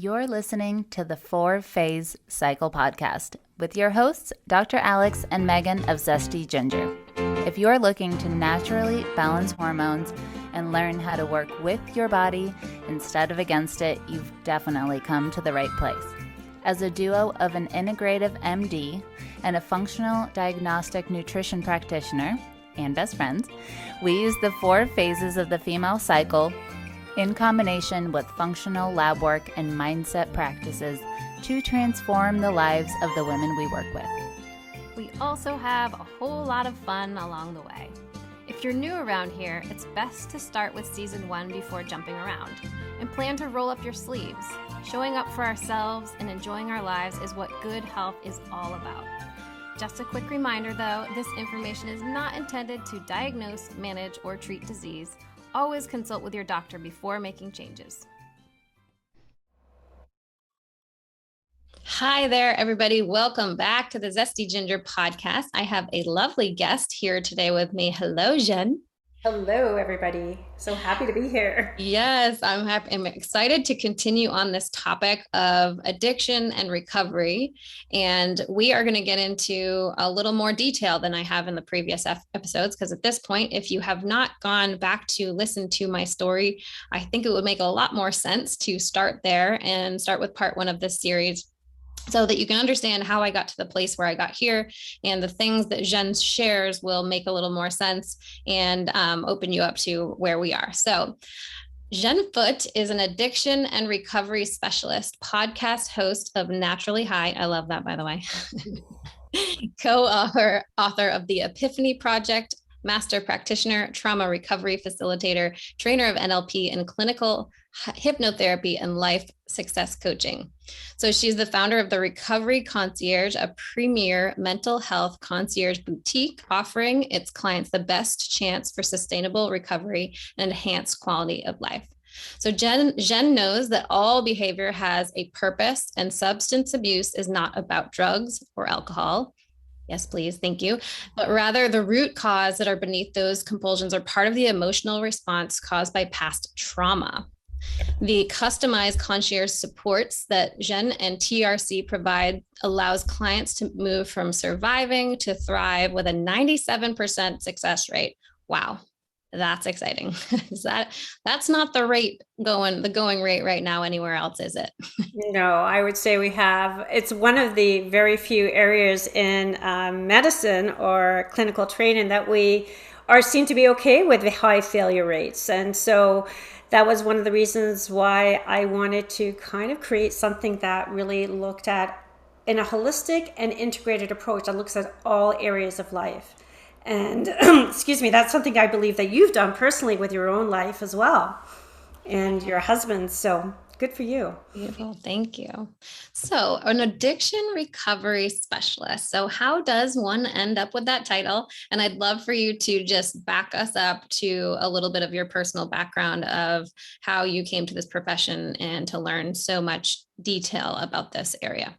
You're listening to the 4-Phase Cycle Podcast with your hosts, Dr. Alex and Megan of Zesty Ginger. If you're looking to naturally balance hormones and learn how to work with your body instead of against it, you've definitely come to the right place. As a duo of an integrative MD and a functional diagnostic nutrition practitioner and best friends, we use the 4 phases of the female cycle in combination with functional lab work and mindset practices to transform the lives of the women we work with. We also have a whole lot of fun along the way. If you're new around here, it's best to start with season 1 before jumping around and plan to roll up your sleeves. Showing up for ourselves and enjoying our lives is what good health is all about. Just a quick reminder though, this information is not intended to diagnose, manage, or treat disease. Always consult with your doctor before making changes. Hi there, everybody. Welcome back to the Zesty Ginger podcast. I have a lovely guest here today with me. Hello, Jeanne. Hello, everybody. So happy to be here. Yes, I'm happy. I'm excited to continue on this topic of addiction and recovery. And we are going to get into a little more detail than I have in the previous episodes, because at this point, if you have not gone back to listen to my story, I think it would make a lot more sense to start there and start with part 1 of this series, so that you can understand how I got to the place where I got here, and the things that Jeanne shares will make a little more sense and open you up to where we are. So Jeanne Foot is an addiction and recovery specialist, podcast host of Naturally High. I love that, by the way. Co-author of the Epiphany Project, master practitioner, trauma recovery facilitator, trainer of NLP and clinical hypnotherapy and life success coaching. So she's the founder of the Recovery Concierge, a premier mental health concierge boutique offering its clients the best chance for sustainable recovery and enhanced quality of life. So Jeanne knows that all behavior has a purpose, and substance abuse is not about drugs or alcohol. Yes, please. Thank you. But rather the root cause that are beneath those compulsions are part of the emotional response caused by past trauma. The customized concierge supports that Jeanne and TRC provide allows clients to move from surviving to thrive with a 97% success rate. Wow. That's exciting. That's not the going rate right now anywhere else, is it? No, I would say it's one of the very few areas in medicine or clinical training that we are seen to be okay with the high failure rates. And so that was one of the reasons why I wanted to kind of create something that really looked at in a holistic and integrated approach that looks at all areas of life. And excuse me, that's something I believe that you've done personally with your own life as well, and your husband. So good for you. Beautiful. Thank you. So an addiction recovery specialist. So how does one end up with that title? And I'd love for you to just back us up to a little bit of your personal background of how you came to this profession and to learn so much detail about this area.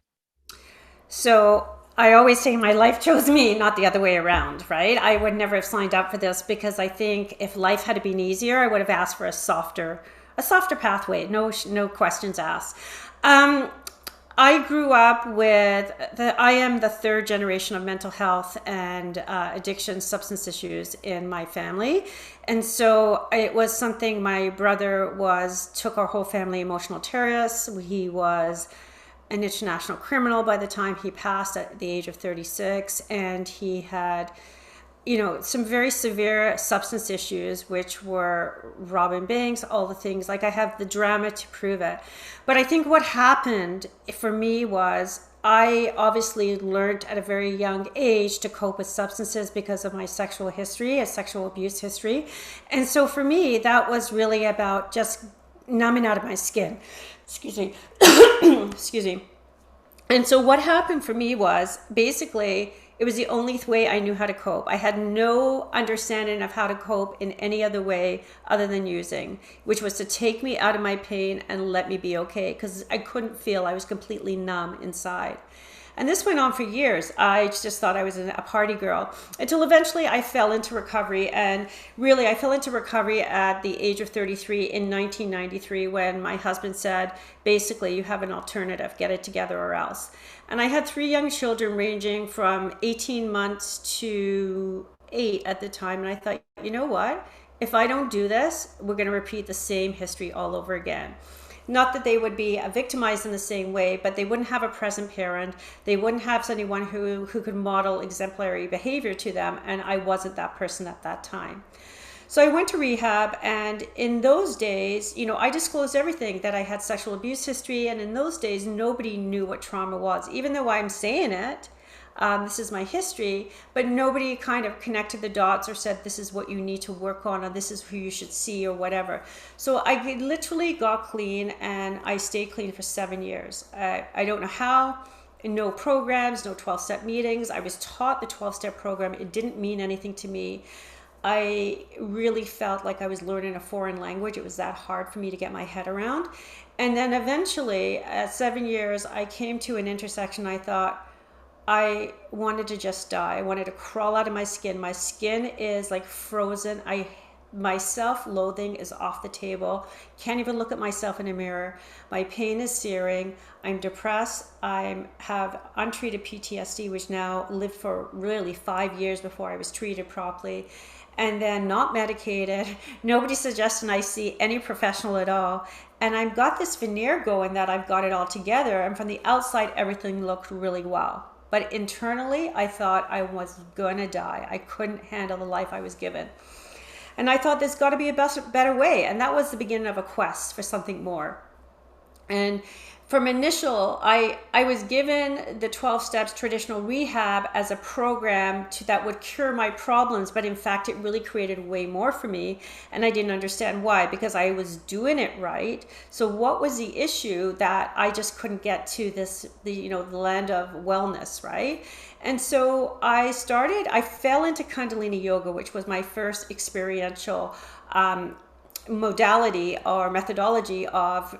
So I always say my life chose me, not the other way around, right? I would never have signed up for this, because I think if life had been easier, I would have asked for a softer pathway. No questions asked. I grew up I am the 3rd generation of mental health and addiction, substance issues in my family. And so it was something my brother took our whole family emotional terrorists. He was an international criminal by the time he passed at the age of 36. And he had, some very severe substance issues, which were robbing banks, all the things. Like, I have the drama to prove it. But I think what happened for me was I obviously learned at a very young age to cope with substances because of my sexual history, a sexual abuse history. And so for me, that was really about just numbing out of my skin. Excuse me. Excuse me. And so what happened for me was basically it was the only way I knew how to cope. I had no understanding of how to cope in any other way other than using, which was to take me out of my pain and let me be okay, because I couldn't feel. I was completely numb inside. And this went on for years. I just thought I was a party girl until eventually I fell into recovery. And really, I fell into recovery at the age of 33 in 1993 when my husband said, basically, you have an alternative, get it together or else. And I had 3 young children ranging from 18 months to 8 at the time. And I thought, you know what? If I don't do this, we're going to repeat the same history all over again. Not that they would be victimized in the same way, but they wouldn't have a present parent. They wouldn't have anyone who could model exemplary behavior to them. And I wasn't that person at that time. So I went to rehab, and in those days, I disclosed everything, that I had sexual abuse history. And in those days, nobody knew what trauma was, even though I'm saying it. This is my history, but nobody kind of connected the dots or said, this is what you need to work on, or this is who you should see, or whatever. So I literally got clean, and I stayed clean for 7 years. I don't know how, no programs, no 12-step meetings. I was taught the 12-step program. It didn't mean anything to me. I really felt like I was learning a foreign language. It was that hard for me to get my head around. And then eventually, at 7 years, I came to an intersection. I thought, I wanted to just die. I wanted to crawl out of my skin. My skin is like frozen. My self-loathing is off the table. Can't even look at myself in a mirror. My pain is searing. I'm depressed. I have untreated PTSD, which now lived for really 5 years before I was treated properly. And then not medicated. Nobody suggesting I see any professional at all. And I've got this veneer going that I've got it all together. And from the outside, everything looked really well. But internally, I thought I was going to die. I couldn't handle the life I was given. And I thought there's got to be a better way. And that was the beginning of a quest for something more. And from initial, I was given the 12 steps traditional rehab as a program that would cure my problems, but in fact it really created way more for me, and I didn't understand why, because I was doing it right. So what was the issue that I just couldn't get to the land of wellness, right? And so I fell into Kundalini Yoga, which was my first experiential modality or methodology of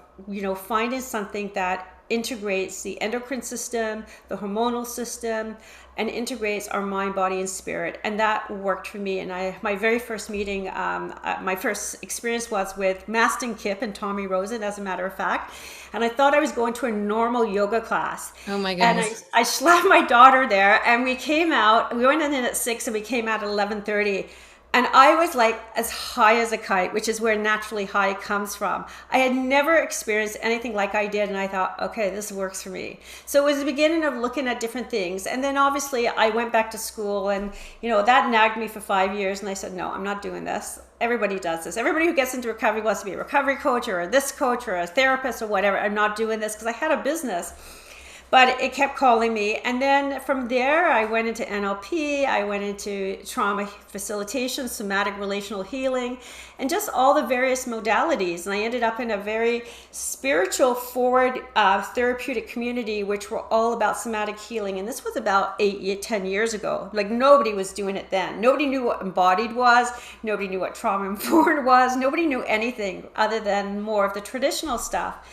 finding something that integrates the endocrine system, the hormonal system, and integrates our mind, body, and spirit. And that worked for me. And my very first meeting, my first experience was with Mastin Kipp and Tommy Rosen, as a matter of fact. And I thought I was going to a normal yoga class. Oh my goodness. And I slapped my daughter there, and we came out, we went in at 6 and we came out at 11:30. And I was like as high as a kite, which is where naturally high comes from. I had never experienced anything like I did. And I thought, okay, this works for me. So it was the beginning of looking at different things. And then obviously I went back to school, and that nagged me for 5 years. And I said, no, I'm not doing this. Everybody does this. Everybody who gets into recovery wants to be a recovery coach or this coach or a therapist or whatever. I'm not doing this, because I had a business. But it kept calling me. And then from there, I went into NLP, I went into trauma facilitation, somatic relational healing, and just all the various modalities. And I ended up in a very spiritual forward therapeutic community, which were all about somatic healing. And this was about 10 years ago. Like, nobody was doing it then. Nobody knew what embodied was. Nobody knew what trauma informed was. Nobody knew anything other than more of the traditional stuff.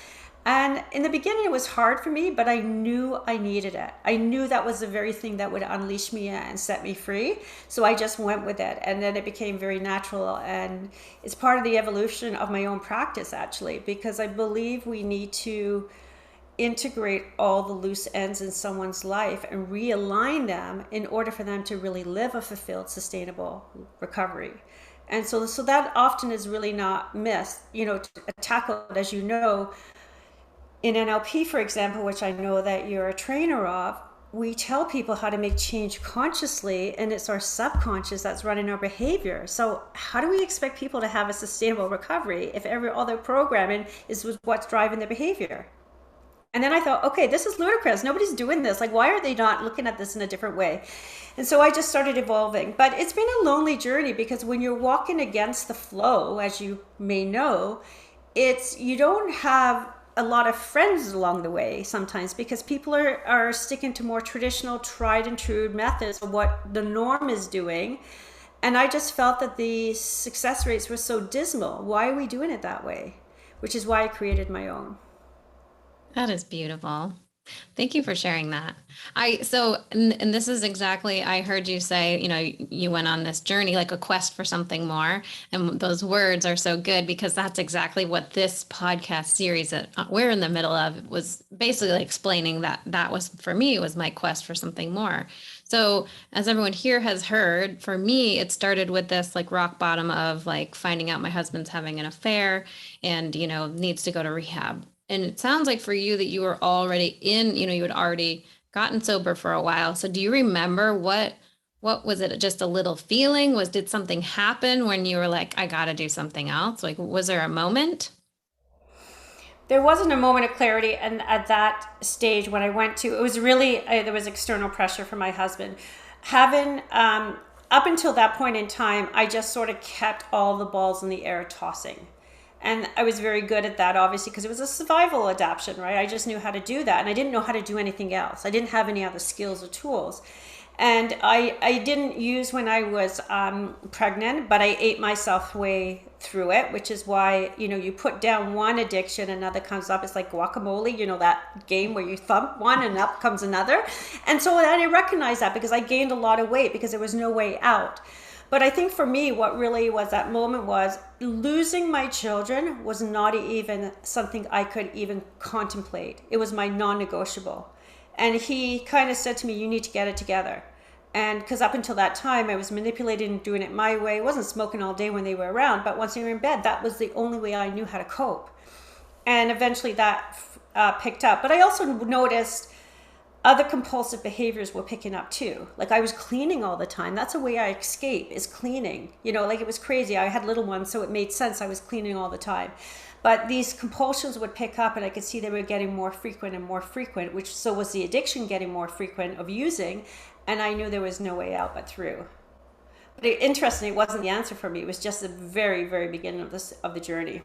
And in the beginning, it was hard for me, but I knew I needed it. I knew that was the very thing that would unleash me and set me free. So I just went with it. And then it became very natural. And it's part of the evolution of my own practice, actually, because I believe we need to integrate all the loose ends in someone's life and realign them in order for them to really live a fulfilled, sustainable recovery. And so that often is really not missed, tackled, as you know. In NLP, for example, which I know that you're a trainer of, we tell people how to make change consciously, and it's our subconscious that's running our behavior. So how do we expect people to have a sustainable recovery if all their programming is what's driving their behavior? And then I thought, okay, this is ludicrous. Nobody's doing this. Like, why are they not looking at this in a different way? And so I just started evolving. But it's been a lonely journey, because when you're walking against the flow, as you may know, you don't have a lot of friends along the way sometimes, because people are sticking to more traditional, tried and true methods of what the norm is doing. And I just felt that the success rates were so dismal. Why are we doing it that way? Which is why I created my own. That is beautiful. Thank you for sharing that. And this is exactly, I heard you say, you went on this journey, like a quest for something more. And those words are so good because that's exactly what this podcast series that we're in the middle of was basically explaining that was for me, it was my quest for something more. So as everyone here has heard, for me, it started with this like rock bottom of like finding out my husband's having an affair and, needs to go to rehab. And it sounds like for you that you were already you had already gotten sober for a while. So do you remember what was it? Just a little feeling? Did something happen when you were like, I got to do something else? Like, was there a moment? There wasn't a moment of clarity. And at that stage when I went to, it was really, there was external pressure from my husband. Having, up until that point in time, I just sort of kept all the balls in the air tossing. And I was very good at that, obviously, because it was a survival adaptation, right? I just knew how to do that. And I didn't know how to do anything else. I didn't have any other skills or tools. And I didn't use when I was pregnant, but I ate myself way through it, which is why, you put down one addiction, another comes up. It's like guacamole, that game where you thump one and up comes another. And so I recognized that because I gained a lot of weight because there was no way out. But I think for me, what really was that moment was losing my children was not even something I could even contemplate. It was my non-negotiable. And he kind of said to me, you need to get it together. And because up until that time, I was manipulating and doing it my way. I wasn't smoking all day when they were around, but once they were in bed, that was the only way I knew how to cope. And eventually that picked up. But I also noticed other compulsive behaviors were picking up too. Like I was cleaning all the time. That's a way I escape, is cleaning. Like it was crazy. I had little ones, so it made sense. I was cleaning all the time. But these compulsions would pick up and I could see they were getting more frequent and more frequent, which so was the addiction getting more frequent of using. And I knew there was no way out but through. But interestingly, it wasn't the answer for me. It was just the very, very beginning of the journey.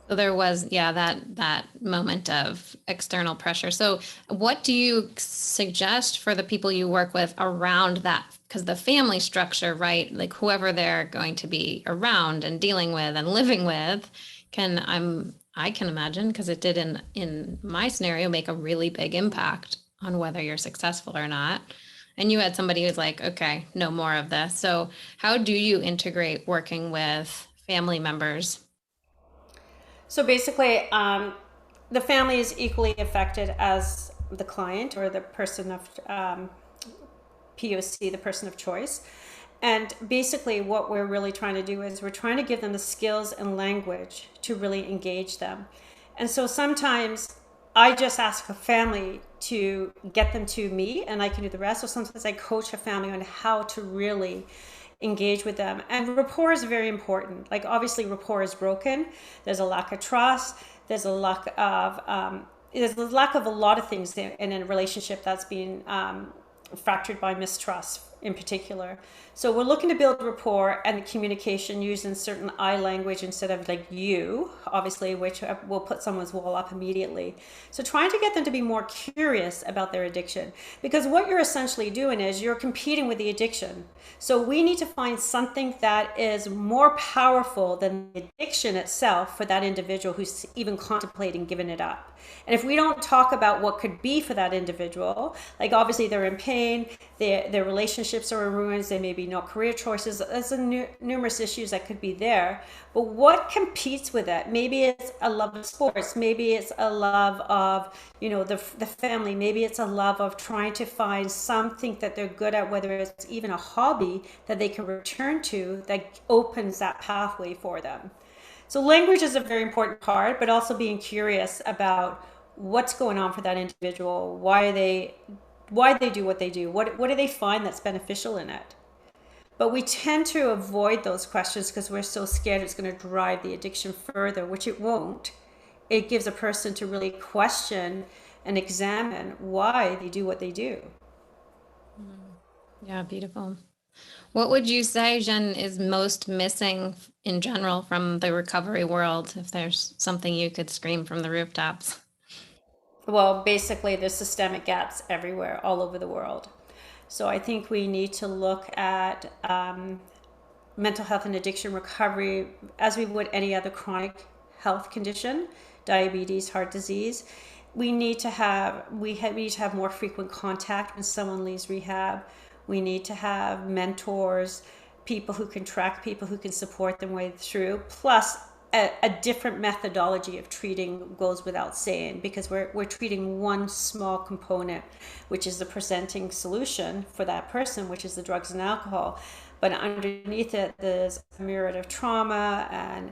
So there was, that moment of external pressure. So what do you suggest for the people you work with around that? Because the family structure, right? Like whoever they're going to be around and dealing with and living with I can imagine, because it did in my scenario, make a really big impact on whether you're successful or not. And you had somebody who's like, okay, no more of this. So how do you integrate working with family members? So basically, the family is equally affected as the client or the person of POC, the person of choice. And basically what we're really trying to do is we're trying to give them the skills and language to really engage them. And so sometimes I just ask a family to get them to me and I can do the rest. So sometimes I coach a family on how to really engage with them. And rapport is very important. Like obviously rapport is broken. There's a lack of trust. There's a lack of a lot of things in a relationship that's being fractured by mistrust in particular. So we're looking to build rapport and communication using certain I language instead of like you, obviously, which will put someone's wall up immediately. So trying to get them to be more curious about their addiction, because what you're essentially doing is you're competing with the addiction. So we need to find something that is more powerful than the addiction itself for that individual who's even contemplating giving it up. And if we don't talk about what could be for that individual, like obviously they're in pain, their relationships are in ruins, they may be no career choices, there's numerous issues that could be there. But what competes with it? Maybe it's a love of sports, maybe it's a love of, the family, maybe it's a love of trying to find something that they're good at, whether it's even a hobby that they can return to that opens that pathway for them. So language is a very important part, but also being curious about what's going on for that individual, why they do what they do, what do they find that's beneficial in it. But we tend to avoid those questions because we're so scared it's going to drive the addiction further, which it won't. It gives a person to really question and examine why they do what they do. Yeah, beautiful. What would you say, Jeanne, is most missing in general from the recovery world, if there's something you could scream from the rooftops? Well, basically, there's systemic gaps everywhere, all over the world. So I think we need to look at mental health and addiction recovery as we would any other chronic health condition, diabetes, heart disease. we need to have more frequent contact when someone leaves rehab. We need to have mentors, people who can track people who can support them way through, plus a different methodology of treating goes without saying, because we're treating one small component, which is the presenting solution for that person, which is the drugs and alcohol. But underneath it, there's a myriad of trauma and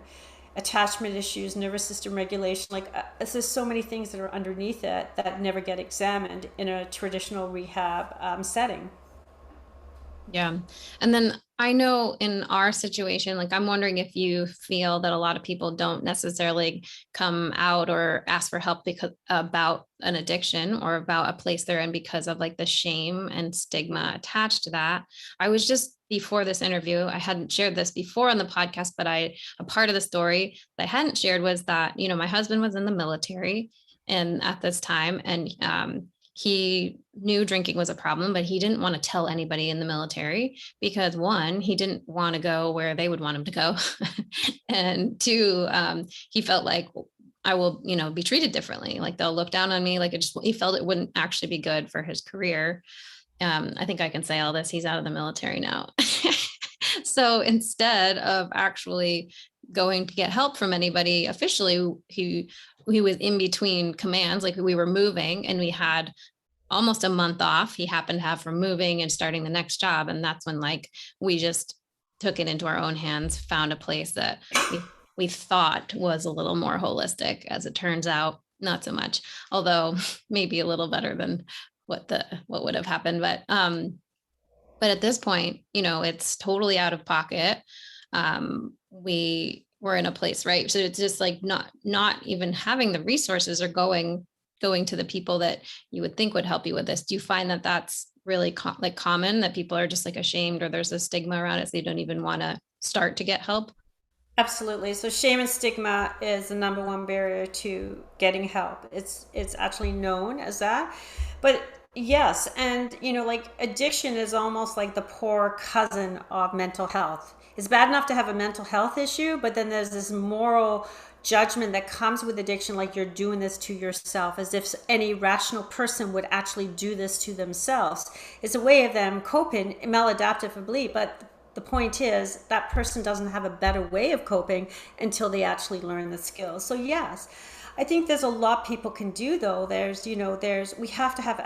attachment issues, nervous system regulation. Like there's so many things that are underneath it that never get examined in a traditional rehab setting. Yeah. And then I know in our situation, like I'm wondering if you feel that a lot of people don't necessarily come out or ask for help because about an addiction or about a place they're in because of like the shame and stigma attached to that. I was just before this interview, I hadn't shared this before on the podcast, but a part of the story that I hadn't shared was that, you know, my husband was in the military and at this time, and he knew drinking was a problem, but he didn't want to tell anybody in the military because one, he didn't want to go where they would want him to go. And two, he felt like I will, you know, be treated differently. Like they'll look down on me. Like he felt it wouldn't actually be good for his career. I think I can say all this. He's out of the military now. So instead of actually going to get help from anybody officially, he was in between commands. Like we were moving and we had almost a month off. He happened to have from moving and starting the next job. And that's when like we just took it into our own hands, found a place that we thought was a little more holistic. As it turns out, not so much, although maybe a little better than what would have happened. But at this point, you know, it's totally out of pocket. We were in a place, right? So it's just like not even having the resources or going to the people that you would think would help you with this. Do you find that that's really common, that people are just like ashamed, or there's a stigma around it, so they don't even want to start to get help? Absolutely. So shame and stigma is the number one barrier to getting help. It's actually known as that. But yes, and you know, like addiction is almost like the poor cousin of mental health. It's bad enough to have a mental health issue, but then there's this moral judgment that comes with addiction, like you're doing this to yourself, as if any rational person would actually do this to themselves. It's a way of them coping maladaptively, but the point is that person doesn't have a better way of coping until they actually learn the skills. So yes, I think there's a lot people can do, though. We have to have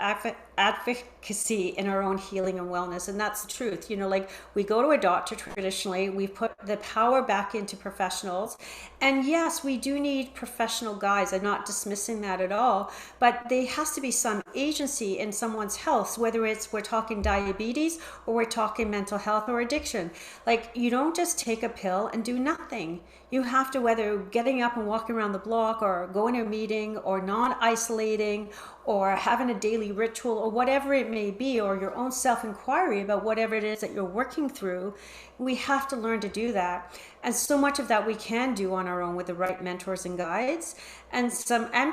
advocacy in our own healing and wellness. And that's the truth. You know, like we go to a doctor traditionally, we put the power back into professionals. And yes, we do need professional guides. I'm not dismissing that at all, but there has to be some agency in someone's health, whether it's we're talking diabetes or we're talking mental health or addiction. Like you don't just take a pill and do nothing. You have to, whether getting up and walking around the block or going to a meeting or non-isolating or having a daily ritual or whatever it may be, or your own self-inquiry about whatever it is that you're working through, we have to learn to do that. And so much of that we can do on our own with the right mentors and guides, and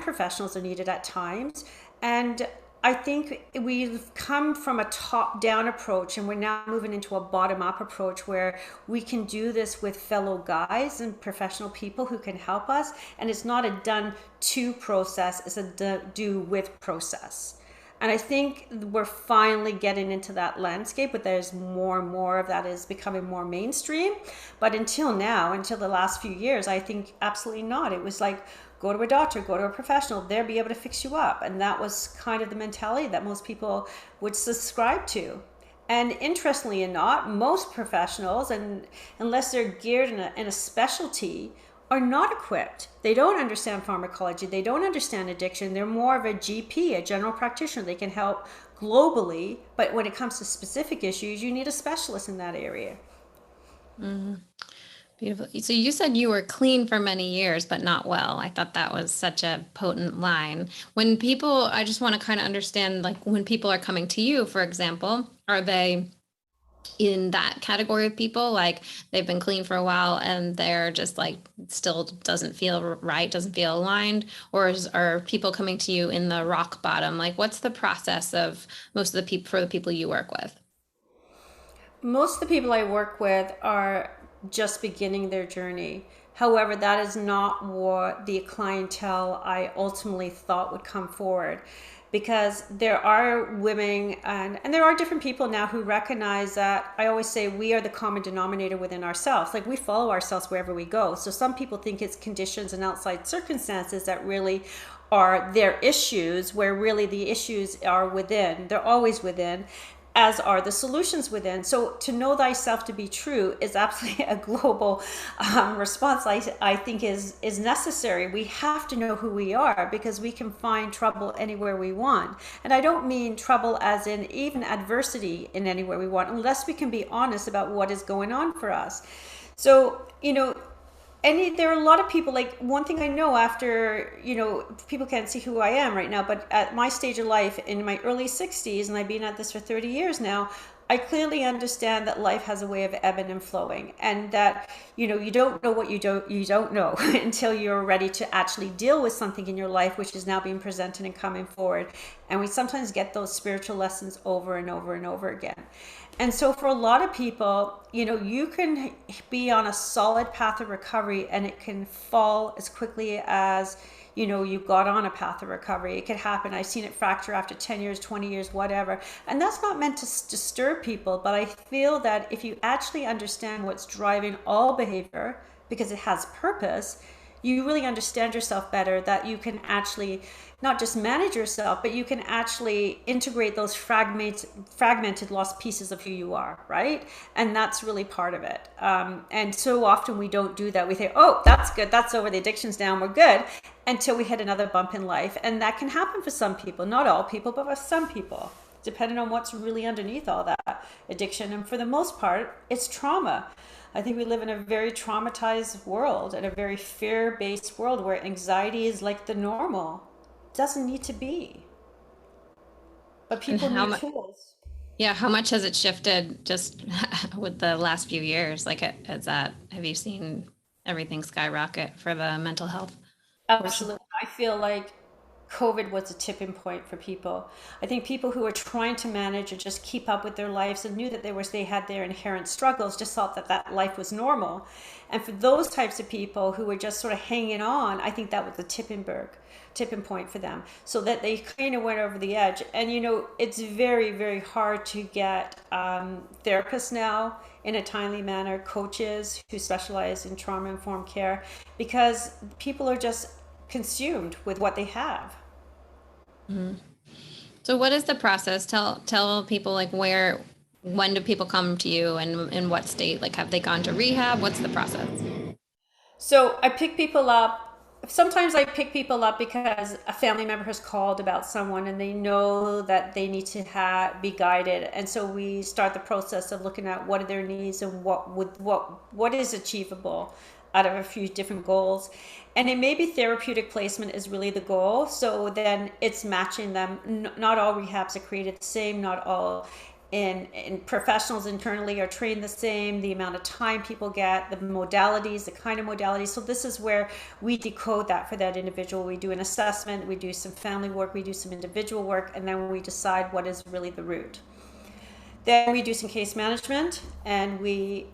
professionals are needed at times. And I think we've come from a top-down approach and we're now moving into a bottom-up approach where we can do this with fellow guides and professional people who can help us. And it's not a done-to process, it's a do-with process. And I think we're finally getting into that landscape, but there's more and more of that is becoming more mainstream. But until the last few years, I think absolutely not. It was like, go to a doctor, go to a professional, they'll be able to fix you up. And that was kind of the mentality that most people would subscribe to. And interestingly enough, most professionals, and unless they're geared in a specialty, are not equipped. They don't understand pharmacology. They don't understand addiction. They're more of a GP, a general practitioner. They can help globally, but when it comes to specific issues, you need a specialist in that area. Mm-hmm. Beautiful. So you said you were clean for many years, but not well. I thought that was such a potent line. When people, I just want to kind of understand, like when people are coming to you, for example, are they in that category of people? Like they've been clean for a while and they're just like, still doesn't feel right, doesn't feel aligned? Or are people coming to you in the rock bottom? Like what's the process of most of the people, for the people you work with? Most of the people I work with are just beginning their journey, However, that is not what the clientele I ultimately thought would come forward, because there are women and there are different people now who recognize that. I always say we are the common denominator within ourselves. Like, we follow ourselves wherever we go. So some people think it's conditions and outside circumstances that really are their issues, where really the issues are within. They're always within, as are the solutions within. So to know thyself to be true is absolutely a global response I think is necessary. We have to know who we are, because we can find trouble anywhere we want. And I don't mean trouble as in even adversity in anywhere we want, unless we can be honest about what is going on for us. So, there are a lot of people, like, one thing I know after, people can't see who I am right now, but at my stage of life in my early 60s, and I've been at this for 30 years now, I clearly understand that life has a way of ebbing and flowing, and that, you don't know what you don't know until you're ready to actually deal with something in your life, which is now being presented and coming forward. And we sometimes get those spiritual lessons over and over and over again. And so for a lot of people, you can be on a solid path of recovery and it can fall as quickly as, you got on a path of recovery. It could happen. I've seen it fracture after 10 years, 20 years, whatever. And that's not meant to disturb people. But I feel that if you actually understand what's driving all behavior, because it has purpose, you really understand yourself better, that you can actually not just manage yourself, but you can actually integrate those fragmented, lost pieces of who you are, right? And that's really part of it. And so often we don't do that. We think, oh, that's good, that's over, the addiction's down, we're good, until we hit another bump in life. And that can happen for some people, not all people, but for some people, depending on what's really underneath all that addiction. And for the most part, it's trauma. I think we live in a very traumatized world and a very fear-based world where anxiety is like the normal. It doesn't need to be. But people need tools. Yeah, how much has it shifted just with the last few years? Like, have you seen everything skyrocket for the mental health? Absolutely. I feel like COVID was a tipping point for people. I think people who were trying to manage or just keep up with their lives and knew that they had their inherent struggles, just thought that life was normal. And for those types of people who were just sort of hanging on, I think that was the tipping point for them, so that they kind of went over the edge. And it's very, very hard to get therapists now in a timely manner, coaches who specialize in trauma-informed care, because people are just consumed with what they have. Mm-hmm. So what is the process? Tell people, like, when do people come to you, and in what state? Like, have they gone to rehab? What's the process? So I pick people up. Sometimes I pick people up because a family member has called about someone and they know that they need to be guided. And so we start the process of looking at what are their needs and what is achievable out of a few different goals. And it may be therapeutic placement is really the goal. So then it's matching them. Not all rehabs are created the same. Not all in professionals internally are trained the same. The amount of time people get, the modalities, the kind of modalities. So this is where we decode that for that individual. We do an assessment, we do some family work, we do some individual work, and then we decide what is really the root. Then we do some case management and we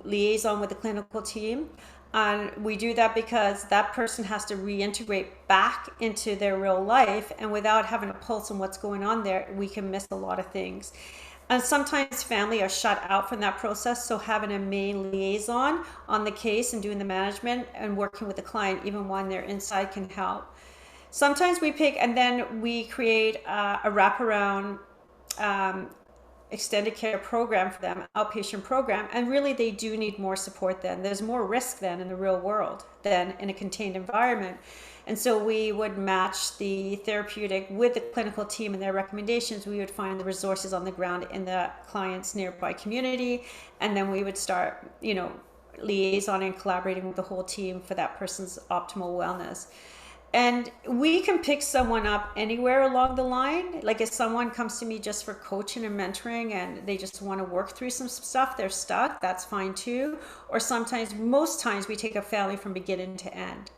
liaison with the clinical team. And we do that because that person has to reintegrate back into their real life. And without having a pulse on what's going on there, we can miss a lot of things. And sometimes family are shut out from that process. So having a main liaison on the case and doing the management and working with the client, even when they're inside, can help. Sometimes we pick, and then we create a wraparound extended care program for them, outpatient program. And really they do need more support then. There's more risk then in the real world than in a contained environment. And so we would match the therapeutic with the clinical team and their recommendations. We would find the resources on the ground in the client's nearby community. And then we would start, liaison and collaborating with the whole team for that person's optimal wellness. And we can pick someone up anywhere along the line. Like if someone comes to me just for coaching and mentoring and they just want to work through some stuff, they're stuck, that's fine too. Or most times we take a family from beginning to end.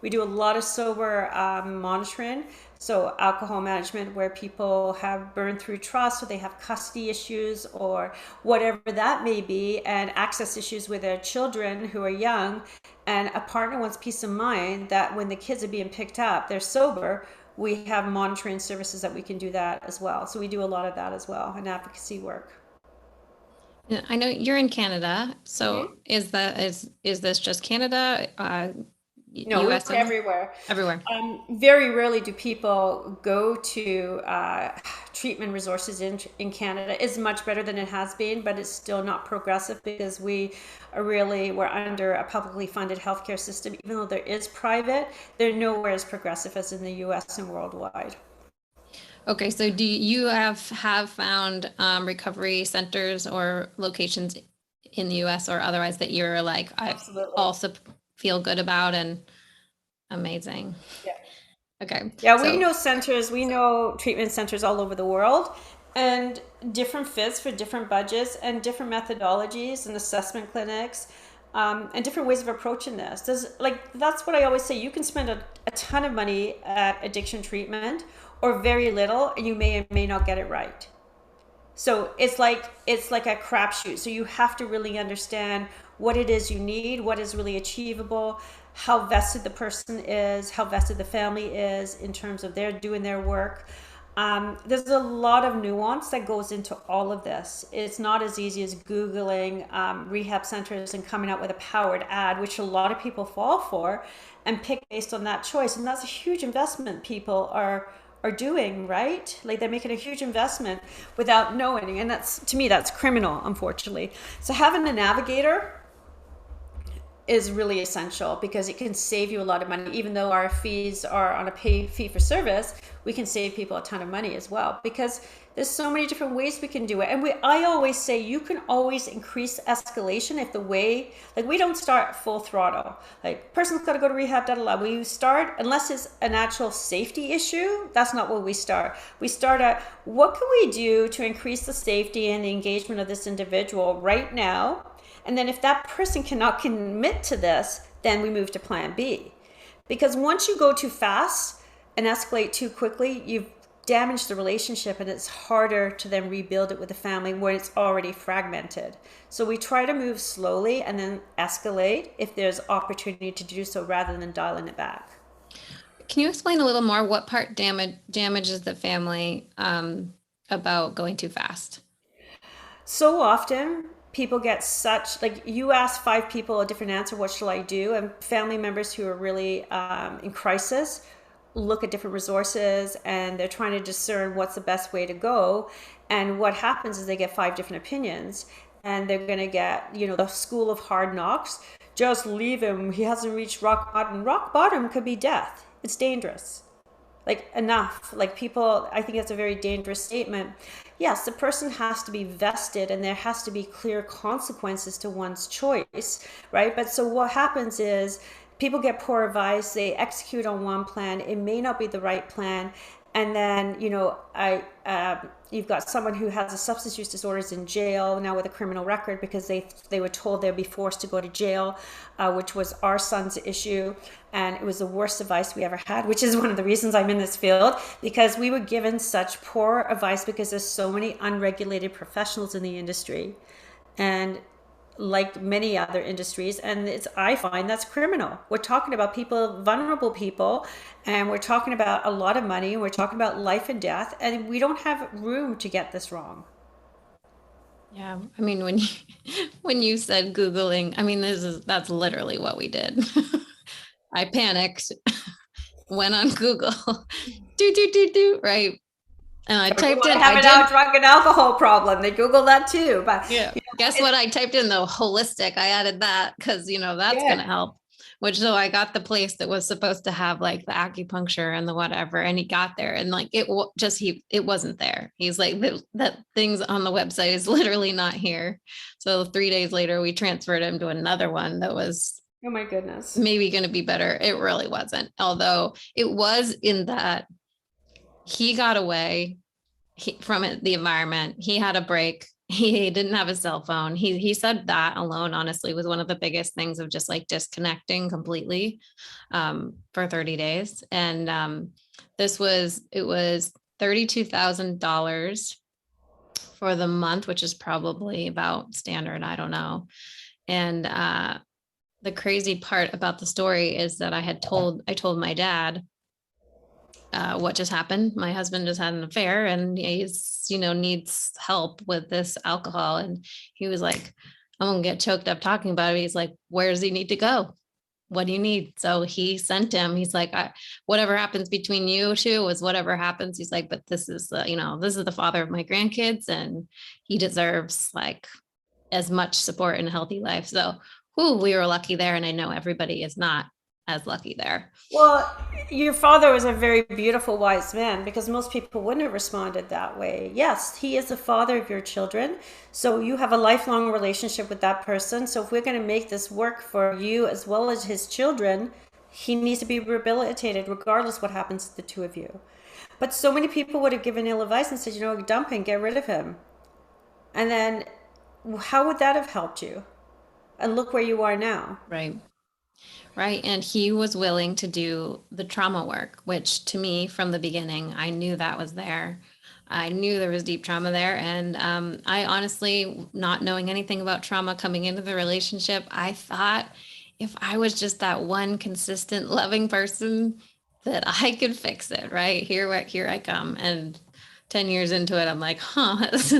We do a lot of sober monitoring. So alcohol management, where people have burned through trust, or they have custody issues, or whatever that may be, and access issues with their children who are young. And a partner wants peace of mind that when the kids are being picked up, they're sober. We have monitoring services that we can do that as well. So we do a lot of that as well, and advocacy work. I know you're in Canada, so Mm-hmm. is this just Canada? No, US it's everywhere. everywhere. Very rarely do people go to treatment resources in Canada. It's much better than it has been, but it's still not progressive because we're under a publicly funded healthcare system. Even though there is private, they're nowhere as progressive as in the US and worldwide. Okay, so do you have found recovery centers or locations in the US or otherwise that you're like, I Absolutely. also feel good about and amazing? Yeah. Okay. Yeah, we know treatment centers all over the world, and different fits for different budgets and different methodologies and assessment clinics, and different ways of approaching this. That's what I always say. You can spend a ton of money at addiction treatment or very little, and you may or may not get it right. So it's like a crapshoot. So you have to really understand what it is you need, what is really achievable, how vested the person is, how vested the family is in terms of their doing their work. There's a lot of nuance that goes into all of this. It's not as easy as Googling rehab centers and coming out with a powered ad, which a lot of people fall for and pick based on that choice. And that's a huge investment people are doing, right? Like they're making a huge investment without knowing. And that's, to me, that's criminal, unfortunately. So having a navigator is really essential because it can save you a lot of money. Even though our fees are on a fee for service, we can save people a ton of money as well, because there's so many different ways we can do it. And I always say you can always increase escalation if we don't start full throttle. Like, person's got to go to rehab, we start, unless it's an actual safety issue, that's not where we start. We start at, what can we do to increase the safety and the engagement of this individual right now? And then if that person cannot commit to this, then we move to plan B. Because once you go too fast and escalate too quickly, you've damaged the relationship, and it's harder to then rebuild it with the family when it's already fragmented. So we try to move slowly and then escalate if there's opportunity to do so, rather than dialing it back. Can you explain a little more what part damages the family about going too fast? So often people get you ask 5 people a different answer, what shall I do? And family members who are really in crisis look at different resources, and they're trying to discern what's the best way to go. And what happens is they get 5 different opinions, and they're going to get, the school of hard knocks. Just leave him. He hasn't reached rock bottom. Rock bottom could be death. It's dangerous. Like, enough. Like, people, I think that's a very dangerous statement. Yes, the person has to be vested, and there has to be clear consequences to one's choice, right? But so what happens is people get poor advice, they execute on one plan, it may not be the right plan, and then, you've got someone who has a substance use disorders in jail now with a criminal record because they were told they'd be forced to go to jail, which was our son's issue. And it was the worst advice we ever had, which is one of the reasons I'm in this field, because we were given such poor advice because there's so many unregulated professionals in the industry. And like many other industries, and I find that's criminal. We're talking about people, vulnerable people, and we're talking about a lot of money, and we're talking about life and death, and we don't have room to get this wrong. Yeah, I mean, when you said Googling, I mean, that's literally what we did. I panicked, went on Google, right? And I typed in, have a drug and alcohol problem. They Google that too. But yeah, guess what? I typed in the holistic. I added that because that's going to help. So I got the place that was supposed to have like the acupuncture and the whatever, and he got there, and like it wasn't there. He's like, that thing's on the website is literally not here. So 3 days later, we transferred him to another one that was, oh my goodness, maybe going to be better. It really wasn't, although it was in that he got away from the environment. He had a break. he didn't have a cell phone. He said that alone, honestly, was one of the biggest things of just like disconnecting completely for 30 days. And it was $32,000 for the month, which is probably about standard. I don't know. And the crazy part about the story is that I told my dad what just happened. My husband just had an affair and he's, needs help with this alcohol. And he was like, I'm gonna get choked up talking about it. He's like, where does he need to go? What do you need? So he sent him, he's like, whatever happens between you two is whatever happens. He's like, but this is the father of my grandkids and he deserves like as much support in a healthy life. So we were lucky there. And I know everybody is not as lucky there. Well, your father was a very beautiful, wise man, because most people wouldn't have responded that way. Yes, he is the father of your children. So you have a lifelong relationship with that person. So if we're going to make this work for you as well as his children, he needs to be rehabilitated regardless what happens to the two of you. But so many people would have given ill advice and said, dump him, get rid of him. And then how would that have helped you? And look where you are now. Right. And he was willing to do the trauma work, which to me from the beginning, I knew that was there. I knew there was deep trauma there. And I honestly, not knowing anything about trauma coming into the relationship, I thought if I was just that one consistent, loving person that I could fix it, right? Here I come. And 10 years into it, I'm like, this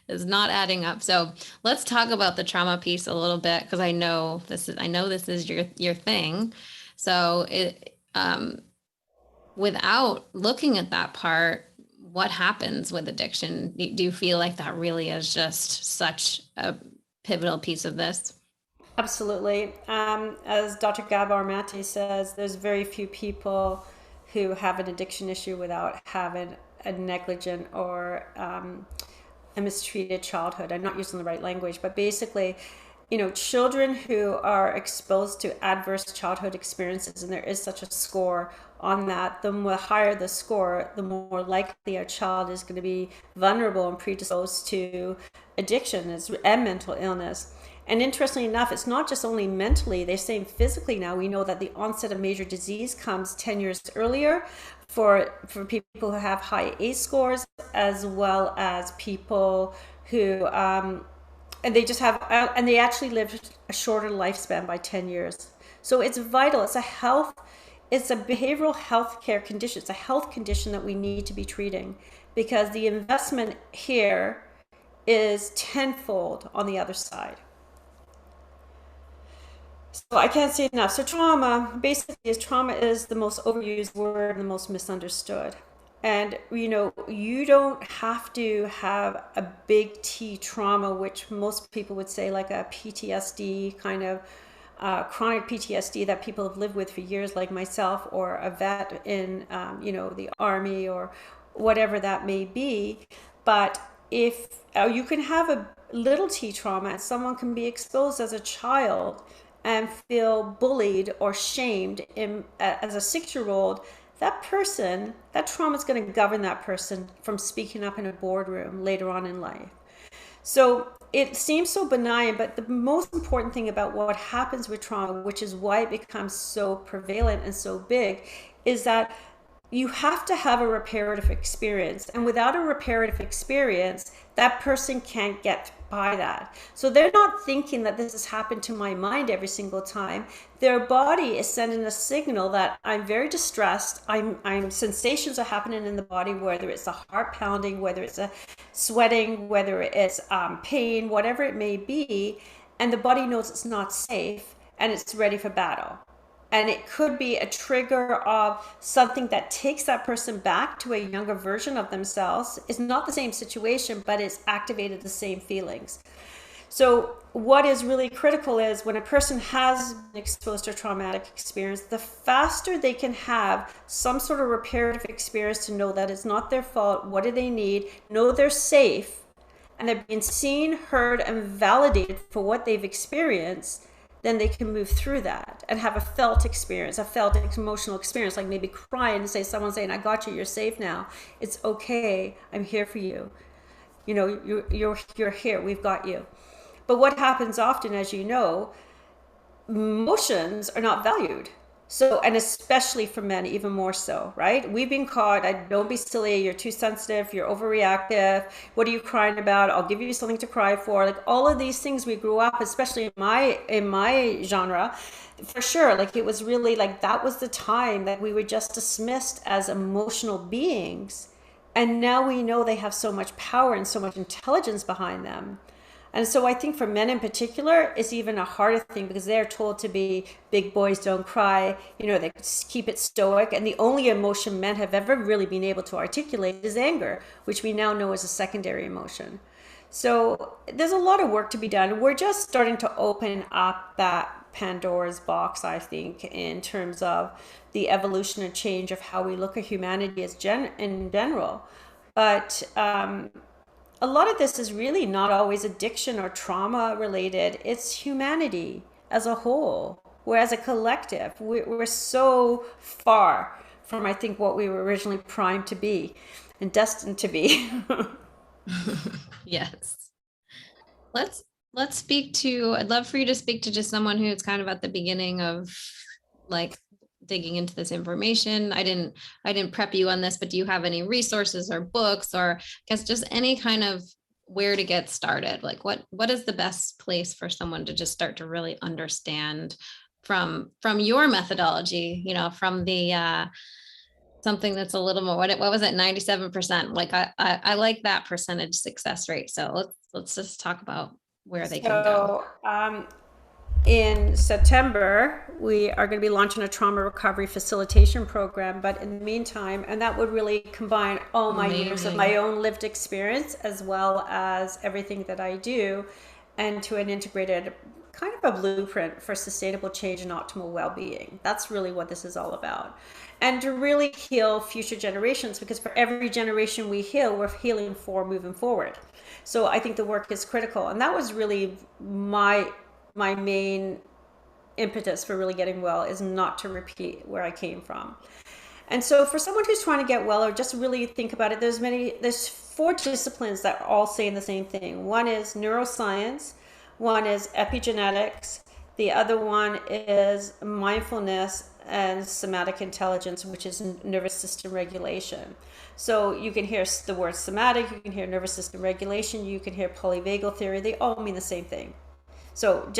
is not adding up. So let's talk about the trauma piece a little bit, because I know this is your thing. So without looking at that part, what happens with addiction? Do you feel like that really is just such a pivotal piece of this? Absolutely. As Dr. Gabor Mate says, there's very few people who have an addiction issue without having a negligent or a mistreated childhood. I'm not using the right language, but basically, children who are exposed to adverse childhood experiences, and there is such a score on that, the more higher the score, the more likely a child is going to be vulnerable and predisposed to addiction and mental illness. And interestingly enough, it's not just only mentally, they're saying physically now. We know that the onset of major disease comes 10 years earlier for people who have high ACE scores, as well as people who, and they actually live a shorter lifespan by 10 years. So it's vital. It's a behavioral health care condition. It's a health condition that we need to be treating, because the investment here is tenfold on the other side. So I can't say enough. So trauma is the most overused word and the most misunderstood. And, you don't have to have a big T trauma, which most people would say like a PTSD kind of chronic PTSD that people have lived with for years, like myself, or a vet in, the Army or whatever that may be. But if you can have a little T trauma, and someone can be exposed as a child and feel bullied or shamed as a 6-year-old, that trauma is going to govern that person from speaking up in a boardroom later on in life. So it seems so benign, but the most important thing about what happens with trauma, which is why it becomes so prevalent and so big, is that you have to have a reparative experience. And without a reparative experience, that person can't get by that. So they're not thinking that this has happened to my mind every single time. Their body is sending a signal that I'm very distressed. I'm sensations are happening in the body, whether it's a heart pounding, whether it's a sweating, whether it's pain, whatever it may be. And the body knows it's not safe and it's ready for battle. And it could be a trigger of something that takes that person back to a younger version of themselves. It's not the same situation, but it's activated the same feelings. So what is really critical is when a person has been exposed to a traumatic experience, the faster they can have some sort of reparative experience to know that it's not their fault, what do they need, know they're safe, and they're being seen, heard, and validated for what they've experienced, then they can move through that and have a felt experience, a felt emotional experience, like maybe crying and someone saying, I got you, you're safe now. It's okay, I'm here for you. You know, you're here. We've got you. But what happens often, as you know, emotions are not valued. So, and especially for men, even more so, right? We've been caught. Don't be silly. You're too sensitive. You're overreactive. What are you crying about? I'll give you something to cry for. Like all of these things we grew up, especially in my genre, for sure. Like it was really like that was the time that we were just dismissed as emotional beings. And now we know they have so much power and so much intelligence behind them. And so I think for men in particular, it's even a harder thing because they're told to be big boys, don't cry, you know, they keep it stoic. And the only emotion men have ever really been able to articulate is anger, which we now know is a secondary emotion. So there's a lot of work to be done. We're just starting to open up that Pandora's box, I think, in terms of the evolution and change of how we look at humanity as in general. But a lot of this is really not always addiction or trauma related. It's humanity as a whole. We're as a collective. We're so far from, I think, what we were originally primed to be and destined to be. Yes. Let's speak to, I'd love for you to speak to just someone who's kind of at the beginning of like digging into this information. I didn't prep you on this, but do you have any resources or books or I guess just any kind of where to get started? Like what is the best place for someone to just start to really understand from your methodology, you know, from the something that's a little more, what was it, 97%? Like I like that percentage success rate. So let's just talk about where they can go. In September, we are going to be launching a trauma recovery facilitation program. But in the meantime, and that would really combine all my years of my own lived experience as well as everything that I do and to an integrated kind of a blueprint for sustainable change and optimal well-being. That's really what this is all about. And to really heal future generations, because for every generation we heal, we're healing for moving forward. So I think the work is critical. And that was really my main impetus for really getting well, is not to repeat where I came from. And so for someone who's trying to get well or just really think about it, there's 4 disciplines that are all saying the same thing. One is neuroscience, one is epigenetics, the other one is mindfulness and somatic intelligence, which is nervous system regulation. So you can hear the word somatic, you can hear nervous system regulation, you can hear polyvagal theory. They all mean the same thing. So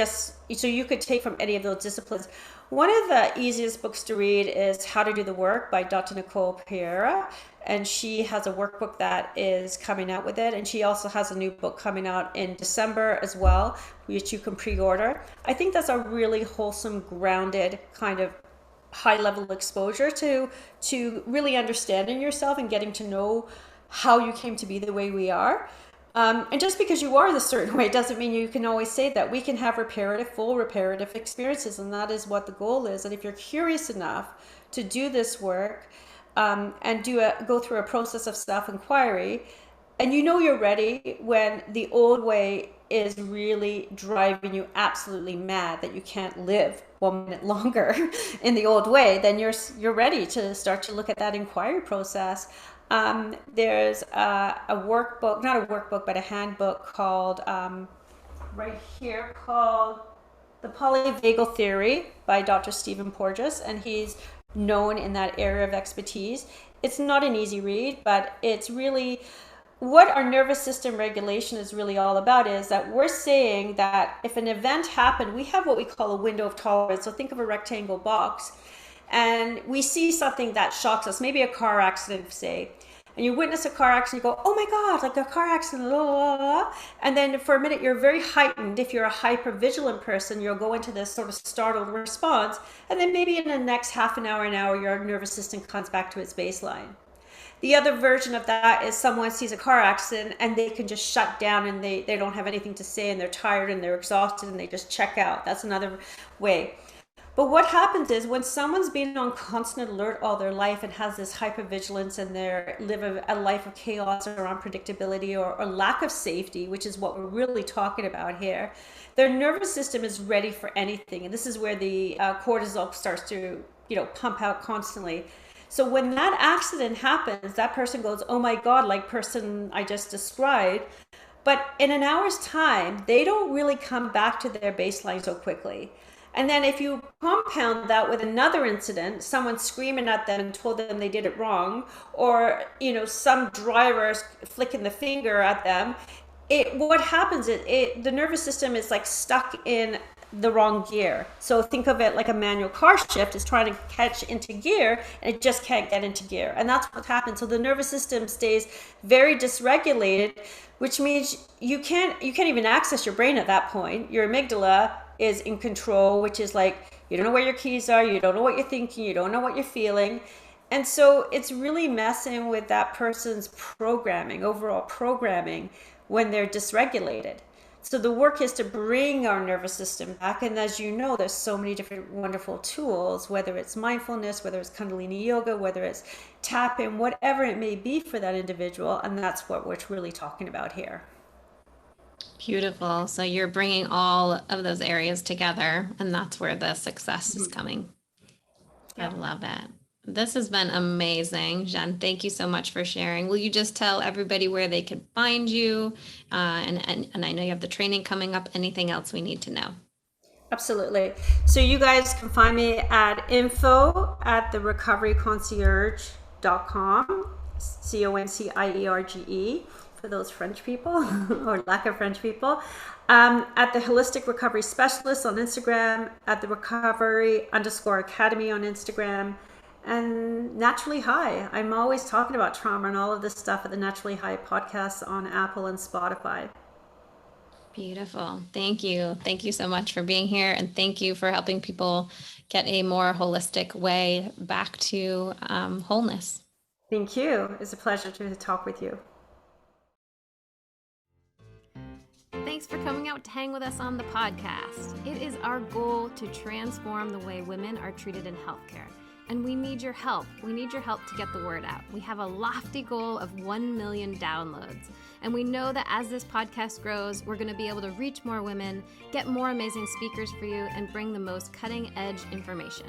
you could take from any of those disciplines. One of the easiest books to read is How to Do the Work by Dr. Nicole, Pierre. And she has a workbook that is coming out with it. And she also has a new book coming out in December as well, which you can pre-order. I think that's a really wholesome, grounded kind of high-level exposure to really understanding yourself and getting to know how you came to be the way we are. And just because you are this certain way doesn't mean you can always say that. We can have full reparative experiences, and that is what the goal is. And if you're curious enough to do this work and go through a process of self-inquiry, and you know you're ready when the old way is really driving you absolutely mad that you can't live 1 minute longer in the old way, then you're ready to start to look at that inquiry process. There's a workbook, not a workbook, but a handbook called right here called The Polyvagal Theory by Dr. Stephen Porges, and he's known in that area of expertise. It's not an easy read, but it's really what our nervous system regulation is really all about, is that we're saying that if an event happened, we have what we call a window of tolerance. So think of a rectangle box, and we see something that shocks us, maybe a car accident, say, and you witness a car accident, you go, oh my God, like a car accident, blah, blah, blah. And then for a minute, you're very heightened. If you're a hyper-vigilant person, you'll go into this sort of startled response. And then maybe in the next half an hour, your nervous system comes back to its baseline. The other version of that is someone sees a car accident and they can just shut down and they don't have anything to say and they're tired and they're exhausted and they just check out. That's another way. But what happens is when someone's been on constant alert all their life and has this hypervigilance and they live a life of chaos or unpredictability or lack of safety, which is what we're really talking about here, their nervous system is ready for anything. And this is where the cortisol starts to, pump out constantly. So when that accident happens, that person goes, oh my God, like person I just described. But in an hour's time, they don't really come back to their baseline so quickly. And then if you compound that with another incident, someone screaming at them and told them they did it wrong, or, you know, some driver flicking the finger at them, what happens is the nervous system is like stuck in the wrong gear. So think of it like a manual car shift is trying to catch into gear and it just can't get into gear. And that's what happens. So the nervous system stays very dysregulated, which means you can't even access your brain at that point. Your amygdala is in control, which is like, you don't know where your keys are, you don't know what you're thinking, you don't know what you're feeling. And so it's really messing with that person's programming, overall programming, when they're dysregulated. So the work is to bring our nervous system back. And as you know, there's so many different wonderful tools, whether it's mindfulness, whether it's Kundalini Yoga, whether it's tapping, whatever it may be for that individual. And that's what we're really talking about here. Beautiful. So you're bringing all of those areas together, and that's where the success is coming. Yeah. I love it. This has been amazing. Jeanne, thank you so much for sharing. Will you just tell everybody where they can find you? And I know you have the training coming up. Anything else we need to know? Absolutely. So you guys can find me at info@therecoveryconcierge.com, CONCIERGE, for those French people or lack of French people. At the Holistic Recovery Specialist on Instagram, at the Recovery_Academy on Instagram, and Naturally High. I'm always talking about trauma and all of this stuff at the Naturally High podcast on Apple and Spotify. Beautiful. Thank you. Thank you so much for being here. And thank you for helping people get a more holistic way back to wholeness. Thank you. It's a pleasure to talk with you. Thanks for coming out to hang with us on the podcast. It is our goal to transform the way women are treated in healthcare. And we need your help. We need your help to get the word out. We have a lofty goal of 1 million downloads. And we know that as this podcast grows, we're going to be able to reach more women, get more amazing speakers for you, and bring the most cutting edge information.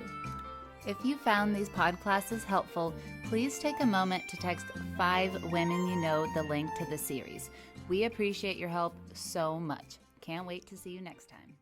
If you found these podclasses helpful, please take a moment to text 5 women you know the link to the series. We appreciate your help so much. Can't wait to see you next time.